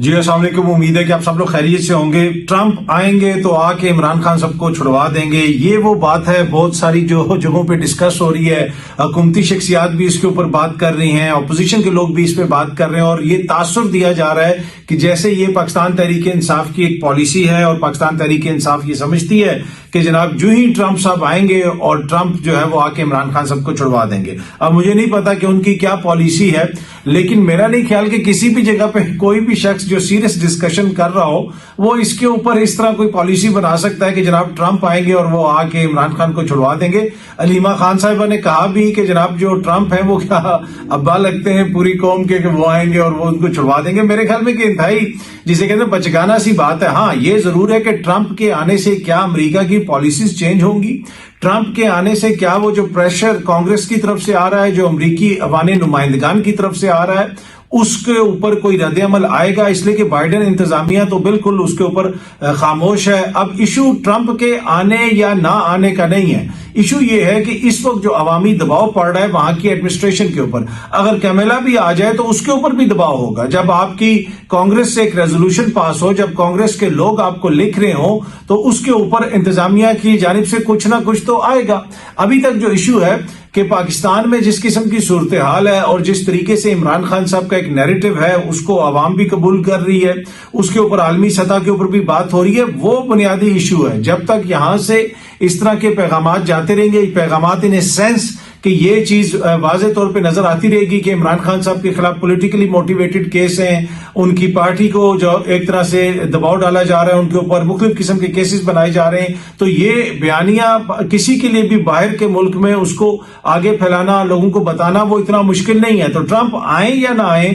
جی السلام علیکم، امید ہے کہ آپ سب لوگ خیریت سے ہوں گے۔ ٹرمپ آئیں گے تو آ کے عمران خان سب کو چھڑوا دیں گے، یہ وہ بات ہے بہت ساری جو جگہوں پہ ڈسکس ہو رہی ہے۔ حکومتی شخصیات بھی اس کے اوپر بات کر رہی ہیں، اپوزیشن کے لوگ بھی اس پہ بات کر رہے ہیں، اور یہ تاثر دیا جا رہا ہے کہ جیسے یہ پاکستان تحریک انصاف کی ایک پالیسی ہے، اور پاکستان تحریک انصاف یہ سمجھتی ہے کہ جناب جو ہی ٹرمپ صاحب آئیں گے اور ٹرمپ جو ہے وہ آ کے عمران خان سب کو چھڑوا دیں گے۔ اب مجھے نہیں پتا کہ ان کی کیا پالیسی ہے، لیکن میرا نہیں خیال کہ کسی بھی جگہ پہ کوئی بھی شخص جو سیریس ڈسکشن کر رہا ہو وہ اس کے اوپر اس طرح کوئی پالیسی بنا سکتا ہے کہ جناب ٹرمپ آئیں گے اور وہ آ کے عمران خان کو چھڑوا دیں گے۔ علیمہ خان صاحبہ نے کہا بھی کہ جناب جو ٹرمپ ہیں وہ کیا ابا لگتے ہیں پوری قوم کے کہ وہ آئیں گے اور وہ ان کو چھڑوا دیں گے۔ میرے خیال میں کہ انتہائی جسے کہتے ہیں بچگانہ سی بات ہے۔ ہاں یہ ضرور ہے کہ ٹرمپ کے آنے سے کیا امریکہ کی پالیسیز چینج ہوں گی، ٹرمپ کے آنے سے کیا وہ جو پریشر کانگریس کی طرف سے آ رہا ہے، جو امریکی عوام نمائندگان کی طرف سے آ رہا ہے، اس کے اوپر کوئی رد عمل آئے گا، اس لیے کہ بائیڈن انتظامیہ تو بالکل اس کے اوپر خاموش ہے۔ اب ایشو ٹرمپ کے آنے یا نہ آنے کا نہیں ہے، ایشو یہ ہے کہ اس وقت جو عوامی دباؤ پڑ رہا ہے وہاں کی ایڈمنسٹریشن کے اوپر، اگر کیملا بھی آ جائے تو اس کے اوپر بھی دباؤ ہوگا۔ جب آپ کی کانگریس سے ایک ریزولوشن پاس ہو، جب کانگریس کے لوگ آپ کو لکھ رہے ہوں تو اس کے اوپر انتظامیہ کی جانب سے کچھ نہ کچھ تو آئے گا۔ ابھی تک جو ایشو ہے کہ پاکستان میں جس قسم کی صورتحال ہے اور جس طریقے سے عمران خان صاحب کا ایک نیریٹو ہے اس کو عوام بھی قبول کر رہی ہے، اس کے اوپر عالمی سطح کے اوپر بھی بات ہو رہی ہے، وہ بنیادی ایشو ہے۔ جب تک یہاں سے اس طرح کے پیغامات جاتے رہیں گے، پیغامات ان اے سینس کہ یہ چیز واضح طور پہ نظر آتی رہے گی کہ عمران خان صاحب کے خلاف پولیٹیکلی موٹیویٹڈ کیس ہیں، ان کی پارٹی کو جو ایک طرح سے دباؤ ڈالا جا رہا ہے، ان کے اوپر مختلف قسم کے کیسز بنائے جا رہے ہیں، تو یہ بیانیہ کسی کے لیے بھی باہر کے ملک میں اس کو آگے پھیلانا، لوگوں کو بتانا وہ اتنا مشکل نہیں ہے۔ تو ٹرمپ آئیں یا نہ آئیں،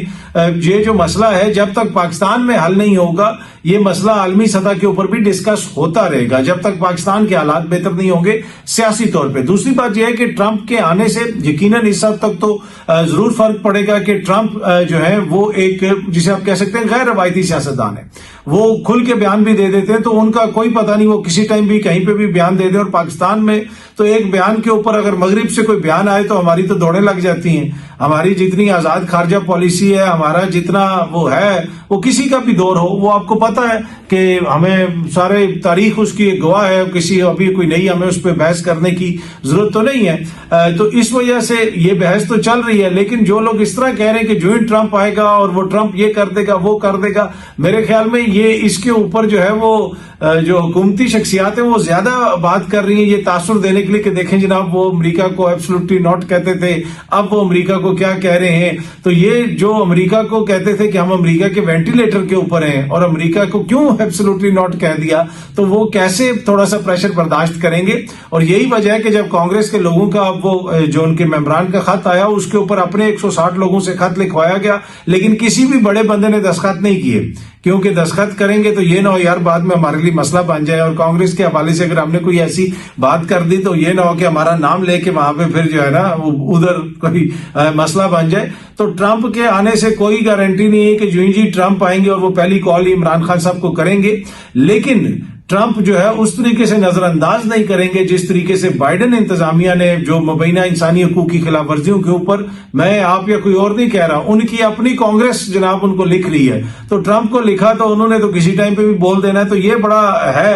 یہ جو مسئلہ ہے جب تک پاکستان میں حل نہیں ہوگا یہ مسئلہ عالمی سطح کے اوپر بھی ڈسکس ہوتا رہے گا جب تک پاکستان کے حالات بہتر نہیں ہوں گے سیاسی طور پہ۔ دوسری بات یہ ہے کہ ٹرمپ کے آنے سے یقیناً اس حد تک تو ضرور فرق پڑے گا کہ ٹرمپ جو ہے وہ ایک جسے آپ کہہ سکتے ہیں غیر روایتی سیاستدان ہے، وہ کھل کے بیان بھی دے دیتے ہیں تو ان کا کوئی پتہ نہیں، وہ کسی ٹائم بھی کہیں پہ بھی بیان دے دیں، اور پاکستان میں تو ایک بیان کے اوپر اگر مغرب سے کوئی بیان آئے تو ہماری تو دوڑیں لگ جاتی ہیں۔ ہماری جتنی آزاد خارجہ پالیسی ہے، ہمارا جتنا وہ ہے، وہ کسی کا بھی دور ہو، وہ آپ کو پتہ ہے کہ ہمیں سارے تاریخ اس کی ایک گواہ ہے، کسی ابھی کوئی نہیں ہمیں اس پہ بحث کرنے کی ضرورت تو نہیں ہے۔ تو اس وجہ سے یہ بحث تو چل رہی ہے، لیکن جو لوگ اس طرح کہہ رہے ہیں کہ جو ہی ٹرمپ آئے گا اور وہ ٹرمپ یہ کر دے گا وہ کر دے گا، میرے خیال میں یہ اس کے اوپر جو ہے وہ جو حکومتی شخصیات ہیں وہ زیادہ بات کر رہی ہیں یہ تاثر دینے کے لیے کہ دیکھیں جناب وہ امریکہ کو ایبسولوٹلی ناٹ کہتے تھے، اب وہ امریکہ کو کیا کہہ رہے ہیں۔ تو یہ جو امریکہ کو کہتے تھے کہ ہم امریکہ کے وینٹیلیٹر کے اوپر ہیں اور امریکہ کو کیوں ایبسولوٹلی ناٹ کہہ دیا، تو وہ کیسے تھوڑا سا پریشر برداشت کریں گے۔ اور یہی وجہ ہے کہ جب کانگریس کے لوگوں کا وہ جو ان کے ممبران کا خط آیا اس کے اوپر اپنے 160 لوگوں سے خط لکھوایا گیا، لیکن کسی بھی بڑے بندے نے دستخط نہیں کیے، کیونکہ دستخط کریں گے تو یہ نہ ہو یار بعد میں ہمارے لیے مسئلہ بن جائے، اور کانگریس کے حوالے سے اگر ہم نے کوئی ایسی بات کر دی تو یہ نہ ہو کہ ہمارا نام لے کے وہاں پہ پھر جو ہے نا ادھر کوئی مسئلہ بن جائے۔ تو ٹرمپ کے آنے سے کوئی گارنٹی نہیں ہے کہ جو ہی ٹرمپ آئیں گے اور وہ پہلی کال عمران خان صاحب کو کریں گے، لیکن ٹرمپ جو ہے اس طریقے سے نظر انداز نہیں کریں گے جس طریقے سے بائیڈن انتظامیہ نے جو مبینہ انسانی حقوق کی خلاف ورزیوں کے اوپر، میں آپ یا کوئی اور نہیں کہہ رہا، ان کی اپنی کانگریس جناب ان کو لکھ رہی ہے، تو ٹرمپ کو لکھا تو انہوں نے تو کسی ٹائم پہ بھی بول دینا ہے، تو یہ بڑا ہے۔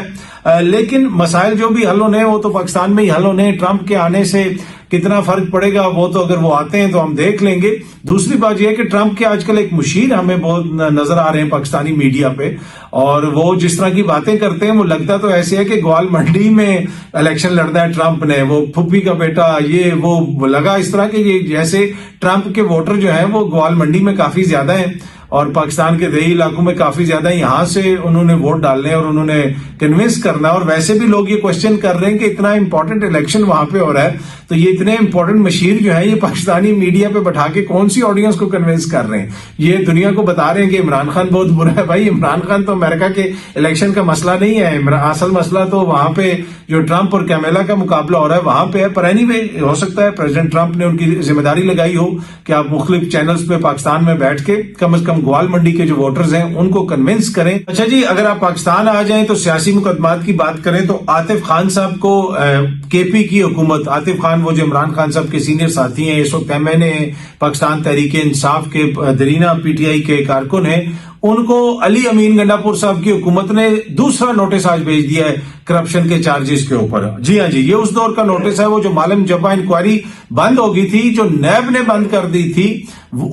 لیکن مسائل جو بھی حل ہونے وہ تو پاکستان میں ہی حل ہونے، ٹرمپ کے آنے سے کتنا فرق پڑے گا وہ تو اگر وہ آتے ہیں تو ہم دیکھ لیں گے۔ دوسری بات یہ ہے کہ ٹرمپ کے آج کل ایک مشیر ہمیں بہت نظر آ رہے ہیں پاکستانی میڈیا پہ، اور وہ جس طرح کی باتیں کرتے ہیں وہ لگتا تو ایسے ہے کہ گوال منڈی میں الیکشن لڑنا ہے ٹرمپ نے، وہ پھپھی کا بیٹا، یہ وہ لگا اس طرح کہ یہ جیسے ٹرمپ کے ووٹر جو ہیں وہ گوال منڈی میں کافی زیادہ ہیں اور پاکستان کے دیہی علاقوں میں کافی زیادہ، یہاں سے انہوں نے ووٹ ڈالنے اور انہوں نے کنونس کرنا ہے، اور ویسے بھی لوگ یہ کوشچن کر رہے ہیں کہ اتنا امپورٹنٹ الیکشن وہاں پہ ہو رہا ہے تو یہ اتنے امپورٹنٹ مشیر جو ہیں یہ پاکستانی میڈیا پہ بٹھا کے کون سی آڈینس کو کنونس کر رہے ہیں، یہ دنیا کو بتا رہے ہیں کہ عمران خان بہت برا ہے۔ بھائی عمران خان تو امریکہ کے الیکشن کا مسئلہ نہیں ہے، اصل مسئلہ تو وہاں پہ جو ٹرمپ اور کیملا کا مقابلہ ہو رہا ہے وہاں پہ ہے۔ پر اینی وے ہو سکتا ہے پریزیڈنٹ ٹرمپ نے ان کی ذمہ داری لگائی ہو کہ آپ مختلف چینلز پہ پاکستان میں بیٹھ کے کم از کم گوال منڈی کے جو ووٹرز ہیں ان کو کنونس کریں۔ اچھا جی، اگر آپ پاکستان آ جائیں تو سیاسی مقدمات کی بات کریں تو عاطف خان صاحب کو کے پی کی حکومت، عاطف خان وہ جو عمران خان صاحب کے سینئر ساتھی ہیں، اس وقت ایم این اے پاکستان تحریک انصاف کے درینہ پی ٹی آئی کے کارکن ہیں، ان کو علی امین گنڈاپور صاحب کی حکومت نے دوسرا نوٹس آج بھیج دیا ہے کرپشن کے چارجز کے اوپر. جی ہاں جی, یہ اس دور کا نوٹس ہے, وہ جو معلم جبا انکوائری بند ہو گئی تھی, جو نیب نے بند کر دی تھی,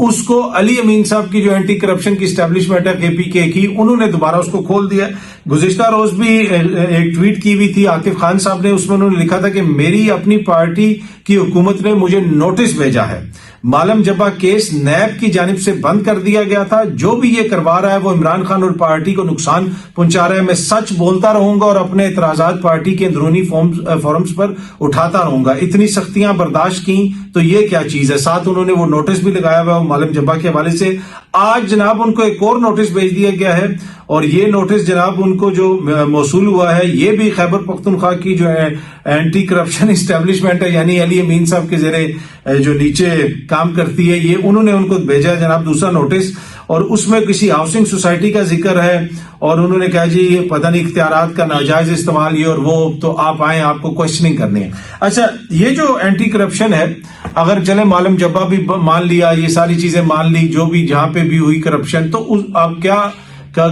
اس کو علی امین صاحب کی جو اینٹی کرپشن کی اسٹیبلشمنٹ ہے KPK کی, انہوں نے دوبارہ اس کو کھول دیا. گزشتہ روز بھی ایک ٹویٹ کی ہوئی تھی عاطف خان صاحب نے, اس میں انہوں نے لکھا تھا کہ میری اپنی پارٹی کی حکومت نے مجھے نوٹس بھیجا ہے, معلم جبا کیس نیب کی جانب سے بند کر دیا گیا تھا, جو بھی یہ کروا رہا ہے وہ عمران خان اور پارٹی کو نقصان پہنچا رہا ہے, میں سچ بولتا رہوں گا اور اپنے اعتراضات پارٹی کے اندرونی فورمز پر اٹھاتا رہوں گا, اتنی سختیاں برداشت کی تو یہ کیا چیز ہے. ساتھ انہوں نے وہ نوٹس بھی لگایا ہوا معلم جبا کے حوالے سے. آج جناب ان کو ایک اور نوٹس بھیج دیا گیا ہے, اور یہ نوٹس جناب ان کو جو موصول ہوا ہے یہ بھی خیبر پختونخوا کی جو ہے اینٹی کرپشن اسٹیبلشمنٹ ہے, یعنی علی امین صاحب کے زیر جو نیچے کام کرتی ہے, یہ انہوں نے ان کو بھیجا ہے جناب دوسرا نوٹس, اور اس میں کسی ہاؤسنگ سوسائٹی کا ذکر ہے, اور انہوں نے کہا جی یہ پتہ نہیں اختیارات کا ناجائز استعمال یہ اور وہ, تو آپ آئیں آپ کو کوشچننگ کرنی ہے. اچھا, یہ جو اینٹی کرپشن ہے, اگر چلے معلم جبا بھی مان لیا, یہ ساری چیزیں مان لی جو بھی جہاں پہ بھی ہوئی کرپشن, تو آپ کیا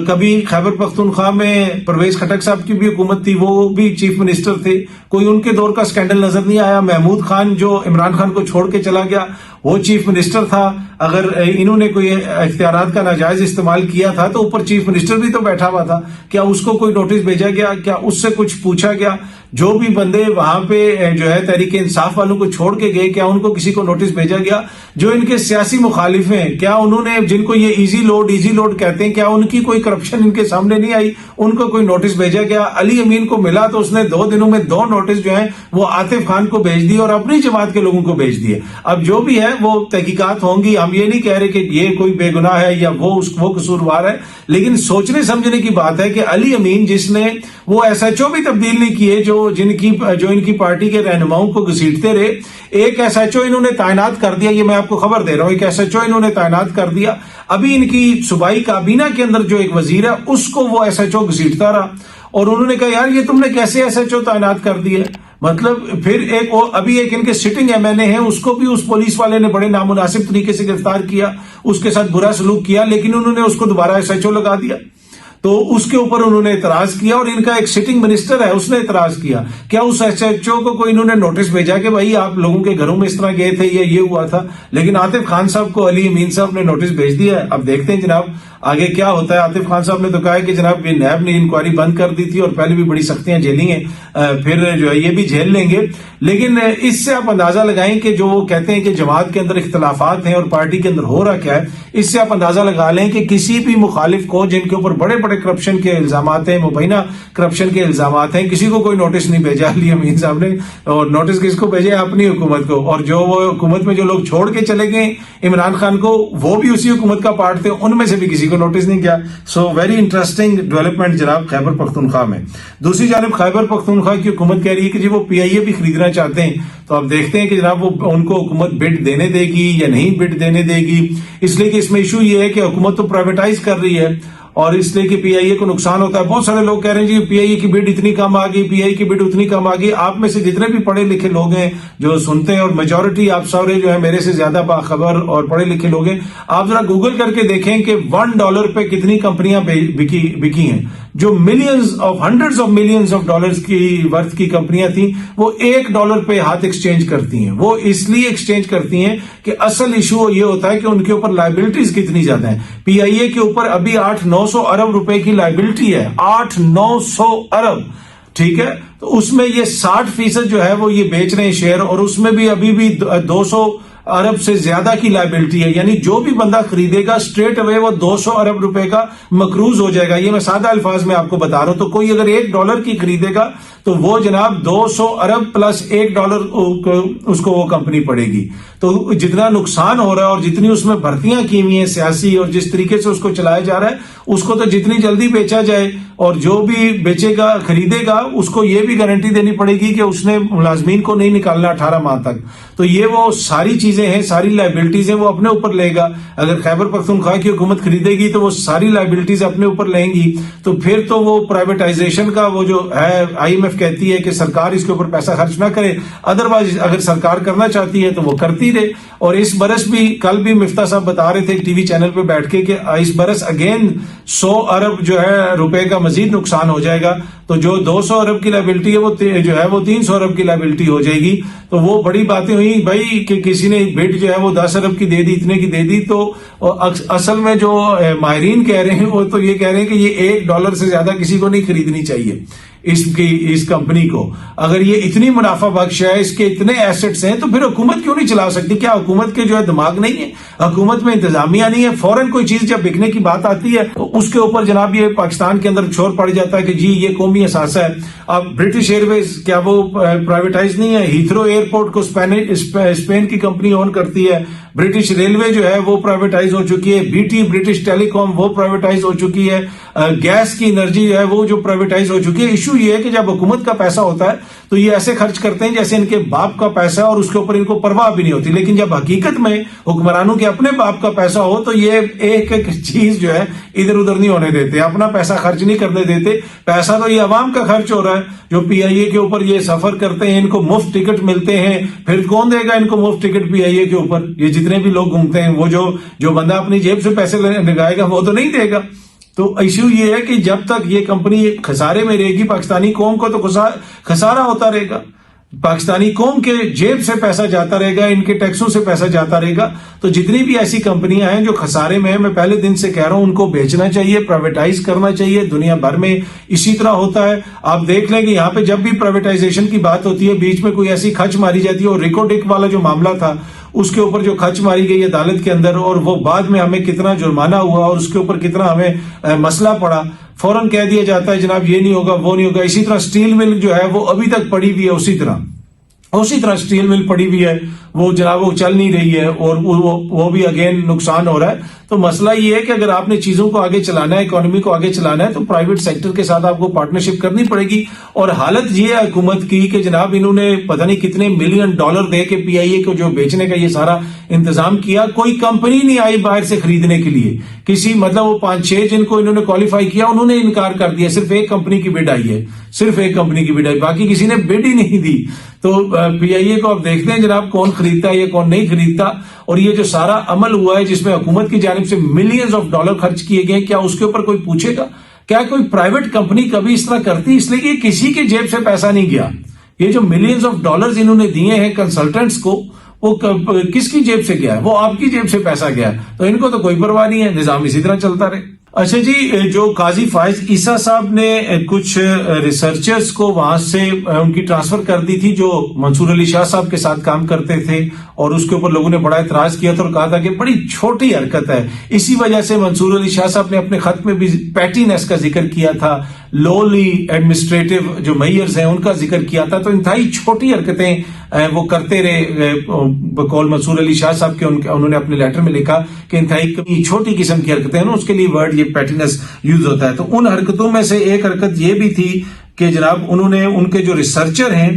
کبھی خیبر پختونخوا میں پرویز خٹک صاحب کی بھی حکومت تھی, وہ بھی چیف منسٹر تھے, کوئی ان کے دور کا سکینڈل نظر نہیں آیا. محمود خان جو عمران خان کو چھوڑ کے چلا گیا وہ چیف منسٹر تھا, اگر انہوں نے کوئی اختیارات کا ناجائز استعمال کیا تھا تو اوپر چیف منسٹر بھی تو بیٹھا ہوا تھا, کیا اس کو کوئی نوٹس بھیجا گیا, کیا اس سے کچھ پوچھا گیا؟ جو بھی بندے وہاں پہ جو ہے تحریک انصاف والوں کو چھوڑ کے گئے, کیا ان کو کسی کو نوٹس بھیجا گیا؟ جو ان کے سیاسی مخالف ہیں, کیا انہوں نے, جن کو یہ ایزی لوڈ کہتے ہیں, کیا ان کی کوئی کرپشن ان کے سامنے نہیں آئی, ان کو کوئی نوٹس بھیجا گیا؟ علی امین کو ملا تو اس نے 2 دنوں میں 2 نوٹس جو ہیں وہ عاطف خان کو بھیج دیے اور اپنی جماعت کے لوگوں کو بھیج دیے. اب جو بھی ہے وہ تحقیقات ہوں گی, ہم یہ نہیں کہہ رہے کہ یہ کوئی بے گناہ ہے یا وہ قصوروار ہے, لیکن سوچنے سمجھنے کی بات ہے کہ علی امین جس نے وہ SHO بھی تبدیل نہیں کیے, جو ان کی پارٹی کے رہنماؤں کو گھسیٹتے رہے, ایک SHO انہوں نے تعینات کر دیا, یہ میں آپ کو خبر دے رہا ہوں, ایک SHO انہوں نے تعینات کر دیا. ابھی ان کی صوبائی کابینہ کے اندر جو ایک وزیر ہے اس کو وہ SHO گھسیٹتا رہا, اور انہوں نے کہا یار یہ تم نے کیسے SHO تعینات کر دی ہے. مطلب پھر ابھی ایک ان کے سٹنگ MNA ہیں, اس کو بھی اس پولیس والے نے بڑے نامناسب طریقے سے گرفتار کیا, اس کے ساتھ برا سلوک کیا, لیکن انہوں نے اس کو دوبارہ SHO لگا دیا. تو اس کے اوپر انہوں نے اعتراض کیا, اور ان کا ایک سٹنگ منسٹر ہے اس نے اعتراض کیا. کیا اس SHO کو کوئی انہوں نے نوٹس بھیجا کہ بھائی آپ لوگوں کے گھروں میں اس طرح گئے تھے یا یہ ہوا تھا؟ لیکن عاطف خان صاحب کو علی امین صاحب نے نوٹس بھیج دیا ہے. اب دیکھتے ہیں جناب آگے کیا ہوتا ہے. عاطف خان صاحب نے تو کہا ہے کہ جناب یہ نیب نے انکوائری بند کر دی تھی اور پہلے بھی بڑی سختیاں جھیلی ہیں, پھر جو ہے یہ بھی جھیل لیں گے. لیکن اس سے آپ اندازہ لگائیں کہ جو وہ کہتے ہیں کہ جماعت کے اندر اختلافات ہیں اور پارٹی کے اندر ہو رہا کیا ہے, اس سے آپ اندازہ لگا لیں کہ کسی بھی مخالف کو جن کے اوپر بڑے بڑے کرپشن کے الزامات ہیں, مبینہ کرپشن کے الزامات ہیں, کسی کو کوئی نوٹس نہیں بھیجا علی امین صاحب نے. اور نوٹس کس کو بھیجے؟ اپنی حکومت کو. اور جو وہ حکومت میں جو لوگ چھوڑ کے چلے گئے عمران خان کو, وہ بھی اسی حکومت کا پارٹ تھے, ان میں سے بھی کسی کو نوٹس نہیں کیا. سو ویری انٹرسٹنگ ڈیولپمنٹ جناب خیبر پختونخوا میں. دوسری جانب خیبر پختونخوا کی حکومت کہہ رہی ہے کہ جی وہ PIA بھی خریدنا چاہتے ہیں, تو اب دیکھتے ہیں کہ جناب وہ ان کو حکومت بڈ دینے دے گی یا نہیں بڈ دینے دے گی. اس لیے کہ اس میں ایشو یہ ہے کہ حکومت تو پرائیویٹائز کر رہی ہے, اور اس لیے کہ PIA کو نقصان ہوتا ہے. بہت سارے لوگ کہہ رہے ہیں جی PIA کی بڈ اتنی کم آ گئی, PIA کی بڈ اتنی کم آ گئی. آپ میں سے جتنے بھی پڑھے لکھے لوگ ہیں جو سنتے ہیں, اور میجورٹی آپ سارے جو ہے میرے سے زیادہ باخبر اور پڑھے لکھے لوگ ہیں, آپ ذرا گوگل کر کے دیکھیں کہ $1 پہ کتنی کمپنیاں بکی ہیں. جو hundreds of millions of dollars کی ورتھ کی کمپنیاں تھیں, وہ $1 پہ ہاتھ ایکسچینج کرتی ہیں. وہ اس لیے ایکسچینج کرتی ہیں کہ اصل ایشو یہ ہوتا ہے کہ ان کے اوپر لائبلٹیز کتنی زیادہ ہیں. PIA کے اوپر ابھی 800-900 ارب روپے کی لائبلٹی ہے, 800-900 ارب. ٹھیک ہے, تو اس میں یہ 60% جو ہے وہ یہ بیچ رہے ہیں شیئر, اور اس میں بھی ابھی بھی 200 ارب سے زیادہ کی لائبلٹی ہے. یعنی جو بھی بندہ خریدے گا اسٹریٹ اوے وہ 200 ارب روپے کا مقروض ہو جائے گا. یہ میں سادہ الفاظ میں آپ کو بتا رہا ہوں. تو کوئی اگر $1 کی خریدے گا تو وہ جناب 200 ارب پلس $1 اس کو وہ کمپنی پڑے گی. تو جتنا نقصان ہو رہا ہے اور جتنی اس میں بھرتیاں کی ہوئی ہیں سیاسی, اور جس طریقے سے اس کو چلایا جا رہا ہے, اس کو تو جتنی جلدی بیچا جائے, اور جو بھی بیچے گا خریدے گا اس کو یہ بھی گارنٹی دینی پڑے گی کہ اس نے ملازمین کو نہیں نکالنا 18 ماہ تک. تو یہ وہ ساری چیزیں چیزیں ہیں, ساری لائبلٹیز ہیں وہ اپنے اوپر لے گا. اگر خیبر پختونخوا کی حکومت خریدے گی تو وہ ساری لائبلٹیز اپنے اوپر لیں گی, تو پھر تو وہ پرائیویٹائزیشن کا وہ جو ہے, آئی ایم ایف کہتی ہے کہ سرکار اس کے اوپر پیسہ خرچ نہ کرے, ادروائز اگر سرکار کرنا چاہتی ہے تو وہ کرتی رہے. اور اس برس بھی, کل بھی مفتاح صاحب بتا رہے تھے ٹی وی چینل پہ بیٹھ کے کہ اس برس اگین 100 ارب جو ہے روپے کا مزید نقصان ہو جائے گا. تو جو 200 ارب کی لائبلٹی ہے وہ جو ہے وہ 300 ارب کی لائبلٹی ہو جائے گی. تو وہ بڑی باتیں ہوئی بھائی کہ کسی نے بڈ جو ہے وہ 10 ارب کی دے دی, اتنے کی دے دی. تو اصل میں جو ماہرین کہہ رہے ہیں وہ تو یہ کہہ رہے ہیں کہ یہ $1 سے زیادہ کسی کو نہیں خریدنی چاہیے اس کمپنی کو. اگر یہ اتنی منافع بخش ہے, اس کے اتنے ایسٹس ہیں, تو پھر حکومت کیوں نہیں چلا سکتی؟ کیا حکومت کے جو ہے دماغ نہیں ہے, حکومت میں انتظامیہ نہیں ہے؟ فوراً کوئی چیز جب بکنے کی بات آتی ہے تو اس کے اوپر جناب یہ پاکستان کے اندر شور پڑ جاتا ہے کہ جی یہ قومی اثاثہ ہے. اب برٹش ایئر ویز کیا وہ پرائیویٹائز نہیں ہے؟ ہیتھرو ایئرپورٹ کو اسپین کی کمپنی اون کرتی ہے. برٹش ریلوے جو ہے وہ پرائیویٹائز ہو چکی ہے. بی ٹی برٹش ٹیلی کام وہ پرائیویٹائز ہو چکی ہے. گیس کی انرجی جو ہے وہ جو پرائیویٹائز ہو چکی ہے. ایشو یہ ہے کہ جب حکومت کا پیسہ ہوتا ہے تو یہ ایسے خرچ کرتے ہیں جیسے ان کے باپ کا پیسہ ہے اور اس کے اوپر ان کو پرواہ بھی نہیں ہوتی. لیکن جب حقیقت میں حکمرانوں کے اپنے باپ کا پیسہ ہو تو یہ ایک ایک چیز جو ہے ادھر ادھر نہیں ہونے دیتے, اپنا پیسہ خرچ نہیں کرنے دیتے. پیسہ تو یہ عوام کا خرچ ہو رہا ہے. جو پی آئی اے کے اوپر یہ سفر کرتے ہیں, ان کو مفت ٹکٹ ملتے ہیں, پھر کون دے گا ان کو مفت ٹکٹ پی آئی اے کے اوپر؟ یہ جتنے بھی لوگ گھومتے ہیں, وہ جو بندہ اپنی جیب سے پیسے لگائے گا وہ تو نہیں دے گا. تو ایشو یہ ہے کہ جب تک یہ کمپنی خسارے میں رہے گی, پاکستانی قوم کو تو خسارہ ہوتا رہے گا, پاکستانی قوم کے جیب سے پیسہ جاتا رہے گا, ان کے ٹیکسوں سے پیسہ جاتا رہے گا. تو جتنی بھی ایسی کمپنیاں ہیں جو خسارے میں ہیں, میں پہلے دن سے کہہ رہا ہوں ان کو بیچنا چاہیے, پرائیویٹائز کرنا چاہیے. دنیا بھر میں اسی طرح ہوتا ہے. آپ دیکھ لیں کہ یہاں پہ جب بھی پرائیویٹائزیشن کی بات ہوتی ہے, بیچ میں کوئی ایسی کھچ ماری جاتی ہے, اور ریکو ڈک والا جو معاملہ تھا اس کے اوپر جو کھچ ماری گئی عدالت کے اندر, اور وہ بعد میں ہمیں کتنا جرمانہ ہوا اور اس کے اوپر کتنا ہمیں مسئلہ پڑا, فوراً کہہ دیا جاتا ہے جناب یہ نہیں ہوگا وہ نہیں ہوگا. اسی طرح سٹیل مل جو ہے وہ ابھی تک پڑی ہوئی ہے, اسی طرح سٹیل مل پڑی ہوئی ہے, وہ جناب وہ چل نہیں رہی ہے, اور وہ بھی اگین نقصان ہو رہا ہے. تو مسئلہ یہ ہے کہ اگر آپ نے چیزوں کو آگے چلانا ہے, اکانومی کو آگے چلانا ہے, تو پرائیویٹ سیکٹر کے ساتھ آپ کو پارٹنرشپ کرنی پڑے گی. اور حالت یہ ہے حکومت کی کہ جناب انہوں نے پتہ نہیں کتنے $1 ملین دے کے پی آئی اے کو جو بیچنے کا یہ سارا انتظام کیا. کوئی کمپنی نہیں آئی باہر سے خریدنے کے لیے, کسی مطلب وہ 5-6 جن کو انہوں نے کوالیفائی کیا انہوں نے انکار کر دیا. صرف ایک کمپنی کی بڈ آئی ہے, صرف ایک کمپنی کی بڈ آئی, باقی کسی نے بڈ ہی نہیں دی. تو پی آئی اے کو آپ دیکھتے ہیں جناب کون خریدتا ہے, یہ کون نہیں خریدتا. اور یہ جو سارا عمل ہوا ہے جس میں حکومت کی جانب سے ملینز آف ڈالر خرچ کیے گئے, کیا اس کے اوپر کوئی پوچھے گا؟ کیا کوئی پرائیویٹ کمپنی کبھی اس طرح کرتی؟ اس لیے کہ کسی کی جیب سے پیسہ نہیں گیا. یہ جو ملینز آف ڈالرز انہوں نے دیے ہیں کنسلٹنٹس کو, وہ کس کی جیب سے گیا ہے؟ وہ آپ کی جیب سے پیسہ گیا ہے. تو ان کو تو کوئی پرواہ نہیں ہے, نظام اسی طرح چلتا رہے. اچھا جی, جو قاضی فائز عیسیٰ صاحب نے کچھ ریسرچرز کو وہاں سے ان کی ٹرانسفر کر دی تھی جو منصور علی شاہ صاحب کے ساتھ کام کرتے تھے, اور اس کے اوپر لوگوں نے بڑا اعتراض کیا تھا اور کہا تھا کہ بڑی چھوٹی حرکت ہے. اسی وجہ سے منصور علی شاہ صاحب نے اپنے خط میں بھی پیٹینس کا ذکر کیا تھا, لولی ایڈمنسٹریٹو جو میئرز ہیں ان کا ذکر کیا تھا. تو انتہائی چھوٹی حرکتیں وہ کرتے رہے بقول منصور علی شاہ صاحب کے. انہوں نے اپنے لیٹر میں لکھا کہ انتہائی چھوٹی قسم کی حرکتیں ہیں, اس کے لیے ورڈ یہ پیٹینس یوز ہوتا ہے. تو ان حرکتوں میں سے ایک حرکت یہ بھی تھی کہ جناب انہوں نے ان کے جو ریسرچر ہیں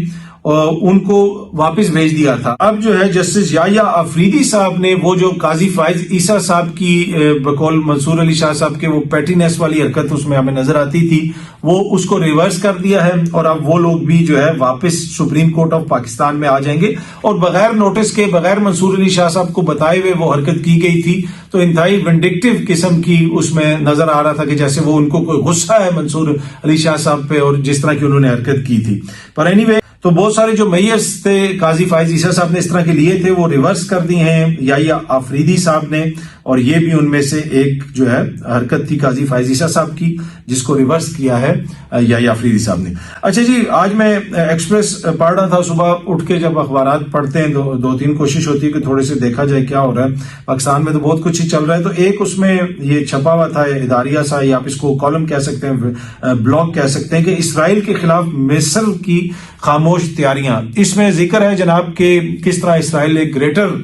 ان کو واپس بھیج دیا تھا. اب جو ہے جسٹس یحییٰ آفریدی صاحب نے وہ جو قاضی فائز عیسیٰ صاحب کی بقول منصور علی شاہ صاحب کے وہ پیٹینس والی حرکت اس میں ہمیں نظر آتی تھی, وہ اس کو ریورس کر دیا ہے, اور اب وہ لوگ بھی جو ہے واپس سپریم کورٹ آف پاکستان میں آ جائیں گے. اور بغیر نوٹس کے, بغیر منصور علی شاہ صاحب کو بتائے ہوئے وہ حرکت کی گئی تھی. تو انتہائی ونڈکٹیو قسم کی اس میں نظر آ رہا تھا کہ جیسے وہ ان کو کوئی غصہ ہے منصور علی شاہ صاحب پہ, اور جس طرح کی انہوں نے حرکت کی تھی. پر اینی وے تو بہت سارے جو میئرز تھے قاضی فائز عیسیٰ صاحب نے اس طرح کے لیے تھے, وہ ریورس کر دی ہیں یحییٰ آفریدی صاحب نے, اور یہ بھی ان میں سے ایک جو ہے حرکت تھی قاضی فائز عیسیٰ صاحب کی جس کو ریورس کیا ہے یحییٰ آفریدی صاحب نے. اچھا جی, آج میں ایکسپریس پڑھ رہا تھا صبح اٹھ کے, جب اخبارات پڑھتے ہیں 2-3 کوشش ہوتی ہے کہ تھوڑے سے دیکھا جائے کیا ہو رہا ہے پاکستان میں. تو بہت کچھ ہی چل رہا ہے. تو ایک اس میں یہ چھپا ہوا تھا اداریہ سا, یا آپ اس کو کالم کہہ سکتے ہیں, بلاگ کہہ سکتے ہیں, کہ اسرائیل کے خلاف مصر کی خاموش تیاریاں. اس میں ذکر ہے جناب کہ کس طرح اسرائیل ایک گریٹر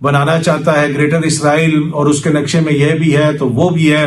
بنانا چاہتا ہے, گریٹر اسرائیل, اور اس کے نقشے میں یہ بھی ہے تو وہ بھی ہے,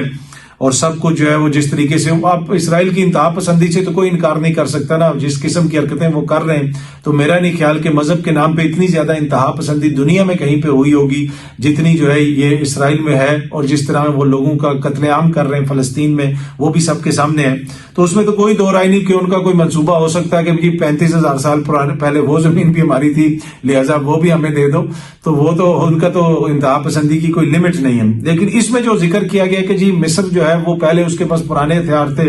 اور سب کو جو ہے وہ جس طریقے سے آپ اسرائیل کی انتہا پسندی سے تو کوئی انکار نہیں کر سکتا نا، جس قسم کی حرکتیں وہ کر رہے ہیں، تو میرا نہیں خیال کہ مذہب کے نام پہ اتنی زیادہ انتہا پسندی دنیا میں کہیں پہ ہوئی ہوگی جتنی جو ہے یہ اسرائیل میں ہے، اور جس طرح وہ لوگوں کا قتل عام کر رہے ہیں فلسطین میں وہ بھی سب کے سامنے ہے۔ تو اس میں تو کوئی دو رائے نہیں کہ ان کا کوئی منصوبہ ہو سکتا ہے کہ جی 35,000 سال پہلے وہ زمین بھی ہماری تھی لہذا وہ بھی ہمیں دے دو، تو وہ تو ان کا تو انتہا پسندی کی کوئی لمٹ نہیں ہے۔ لیکن اس میں جو ذکر کیا گیا کہ جی مصر جو ہے وہ پہلے اس کے پاس پرانے ہتھیار تھے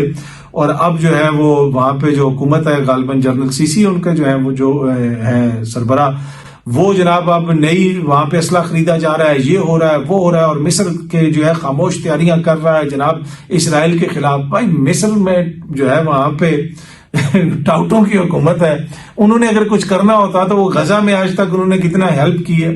اور اب جو ہے وہ وہاں پہ جو حکومت ہے غالباً جنرل سیسی ان کا جو ہے وہ جو ہے سربراہ، وہ جناب اب نئی وہاں پہ اسلحہ خریدا جا رہا ہے، یہ ہو رہا ہے وہ ہو رہا ہے، اور مصر کے جو ہے خاموش تیاریاں کر رہا ہے جناب اسرائیل کے خلاف۔ بھائی مصر میں جو ہے وہاں پہ ٹاؤٹوں کی حکومت ہے، انہوں نے اگر کچھ کرنا ہوتا تو وہ غزہ میں آج تک انہوں نے کتنا ہیلپ کی ہے،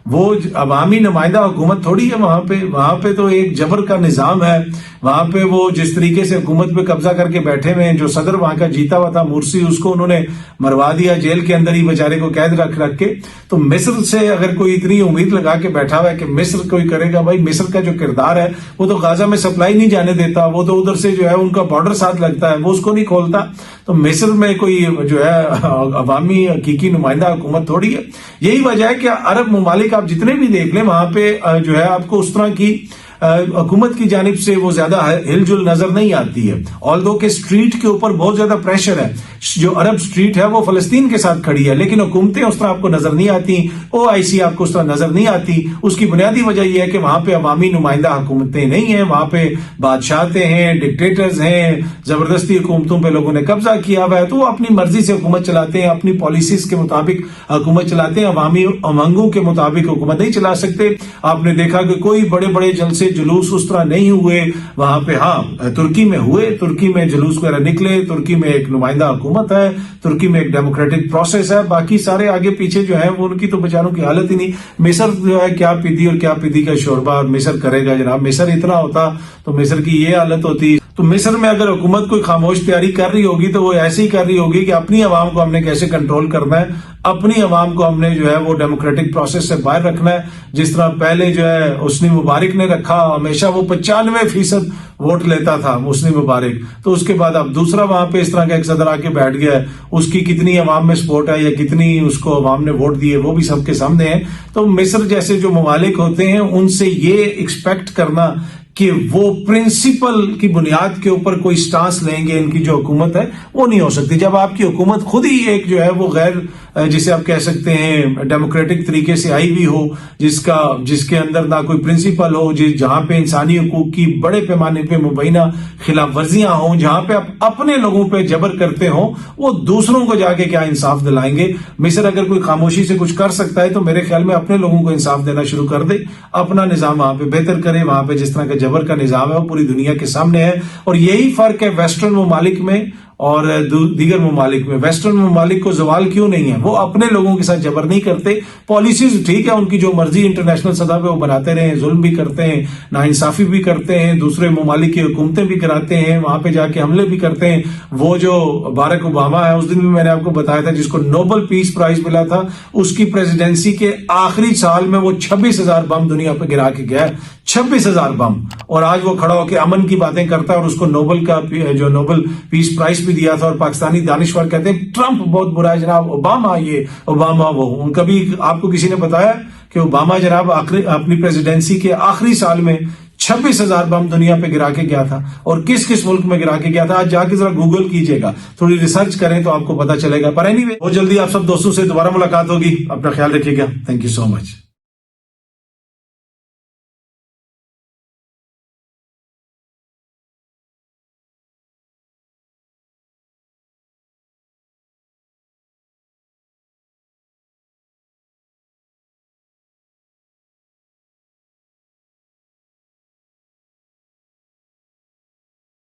وہ عوامی نمائندہ حکومت تھوڑی ہے وہاں پہ تو ایک جبر کا نظام ہے، وہاں پہ وہ جس طریقے سے حکومت پہ قبضہ کر کے بیٹھے ہوئے ہیں، جو صدر وہاں کا جیتا ہوا تھا مرسی، اس کو انہوں نے مروا دیا جیل کے اندر ہی بیچارے کو قید رکھ کے۔ تو مصر سے اگر کوئی اتنی امید لگا کے بیٹھا ہوا ہے کہ مصر کوئی کرے گا، بھائی مصر کا جو کردار ہے وہ تو غزہ میں سپلائی نہیں جانے دیتا، وہ تو ادھر سے جو ہے ان کا بارڈر ساتھ لگتا ہے وہ اس کو نہیں کھولتا، تو مصر میں کوئی جو ہے عوامی حقیقی نمائندہ حکومت تھوڑی ہے۔ یہی وجہ ہے کہ عرب ممالک آپ جتنے بھی دیکھ لیں وہاں پہ جو ہے آپ کو اس طرح کی حکومت کی جانب سے وہ زیادہ ہل جل نظر نہیں آتی ہے، آلدو کہ اسٹریٹ کے اوپر بہت زیادہ پریشر ہے، جو عرب اسٹریٹ ہے وہ فلسطین کے ساتھ کھڑی ہے، لیکن حکومتیں اس طرح آپ کو نظر نہیں آتی، OIC آپ کو اس طرح نظر نہیں آتی۔ اس کی بنیادی وجہ یہ ہے کہ وہاں پہ عوامی نمائندہ حکومتیں نہیں ہیں، وہاں پہ بادشاہتے ہیں، ڈکٹیٹرز ہیں، زبردستی حکومتوں پہ لوگوں نے قبضہ کیا ہوا ہے، تو وہ اپنی مرضی سے حکومت چلاتے ہیں، اپنی پالیسیز کے مطابق حکومت چلاتے ہیں، عوامی امنگوں کے مطابق حکومت نہیں چلا سکتے۔ آپ نے دیکھا کہ کوئی بڑے بڑے جلسے جلوس اس طرح نہیں ہوئے وہاں پہ، ہاں ترکی میں ہوئے، ترکی میں جلوس وغیرہ نکلے، ترکی میں ایک نمائندہ حکومت ہے، ترکی میں ایک ڈیموکریٹک پروسیس ہے، باقی سارے آگے پیچھے جو ہے وہ ان کی تو بیچاروں کی حالت ہی نہیں۔ مصر جو ہے کیا پیدی اور کیا پیدی کا شوربہ مصر کرے گا جناب، مصر اتنا ہوتا تو مصر کی یہ حالت ہوتی۔ تو مصر میں اگر حکومت کوئی خاموش تیاری کر رہی ہوگی تو وہ ایسے ہی کر رہی ہوگی کہ اپنی عوام کو ہم نے کیسے کنٹرول کرنا ہے، اپنی عوام کو ہم نے جو ہے وہ ڈیموکریٹک پروسیس سے باہر رکھنا ہے، جس طرح پہلے جو ہے حسنی مبارک نے رکھا، ہمیشہ وہ 95% ووٹ لیتا تھا حسنی مبارک، تو اس کے بعد اب دوسرا وہاں پہ اس طرح کا ایک صدر آ کے بیٹھ گیا ہے، اس کی کتنی عوام میں سپورٹ ہے یا کتنی اس کو عوام نے ووٹ دیے وہ بھی سب کے سامنے ہے۔ تو مصر جیسے جو ممالک ہوتے ہیں ان سے یہ ایکسپیکٹ کرنا کہ وہ پرنسپل کی بنیاد کے اوپر کوئی سٹانس لیں گے ان کی جو حکومت ہے وہ نہیں ہو سکتی، جب آپ کی حکومت خود ہی ایک جو ہے وہ غیر جسے آپ کہہ سکتے ہیں ڈیموکریٹک طریقے سے آئی ہوئی ہو، جس کے اندر نہ کوئی پرنسپل ہو، جہاں پہ انسانی حقوق کی بڑے پیمانے پہ مبینہ خلاف ورزیاں ہوں، جہاں پہ آپ اپنے لوگوں پہ جبر کرتے ہوں، وہ دوسروں کو جا کے کیا انصاف دلائیں گے؟ مصر اگر کوئی خاموشی سے کچھ کر سکتا ہے تو میرے خیال میں اپنے لوگوں کو انصاف دینا شروع کر دے، اپنا نظام وہاں پہ بہتر کرے، وہاں پہ جس طرح کا جبر کا نظام ہے وہ پوری دنیا کے سامنے ہے۔ اور یہی فرق ہے ویسٹرن ممالک میں اور دیگر ممالک میں۔ ویسٹرن ممالک کو زوال کیوں نہیں ہے؟ وہ اپنے لوگوں کے ساتھ جبر نہیں کرتے، پالیسیز ٹھیک ہے ان کی جو مرضی انٹرنیشنل سطح پہ وہ بناتے رہے، ظلم بھی کرتے ہیں، ناانصافی بھی کرتے ہیں، دوسرے ممالک کی حکومتیں بھی کراتے ہیں، وہاں پہ جا کے حملے بھی کرتے ہیں۔ وہ جو باراک اوباما ہے، اس دن بھی میں نے آپ کو بتایا تھا، جس کو نوبل پیس پرائز ملا تھا، اس کی پریزیڈنسی کے آخری سال میں وہ 26,000 بم دنیا پہ گرا کے گیا، 26,000 بم، اور آج وہ کھڑا ہو کے امن کی باتیں کرتا ہے، اور اس کو نوبل کا جو نوبل پیس پرائز بھی دیا تھا۔ اور پاکستانی دانشور کہتے ہیں ٹرمپ بہت برا ہے جناب، اوباما یہ اوباما وہ۔ کبھی آپ کو کسی نے بتایا کہ اوباما جناب اپنی پریزیڈنسی کے آخری سال میں 26,000 بم دنیا پہ گرا کے گیا تھا، اور کس کس ملک میں گرا کے گیا تھا؟ آج جا کے ذرا گوگل کیجئے گا، تھوڑی ریسرچ کریں تو آپ کو پتا چلے گا۔ پر اینی وے بہت جلدی آپ سب دوستوں سے دوبارہ ملاقات ہوگی، اپنا خیال رکھیے گا، تھینک یو سو مچ۔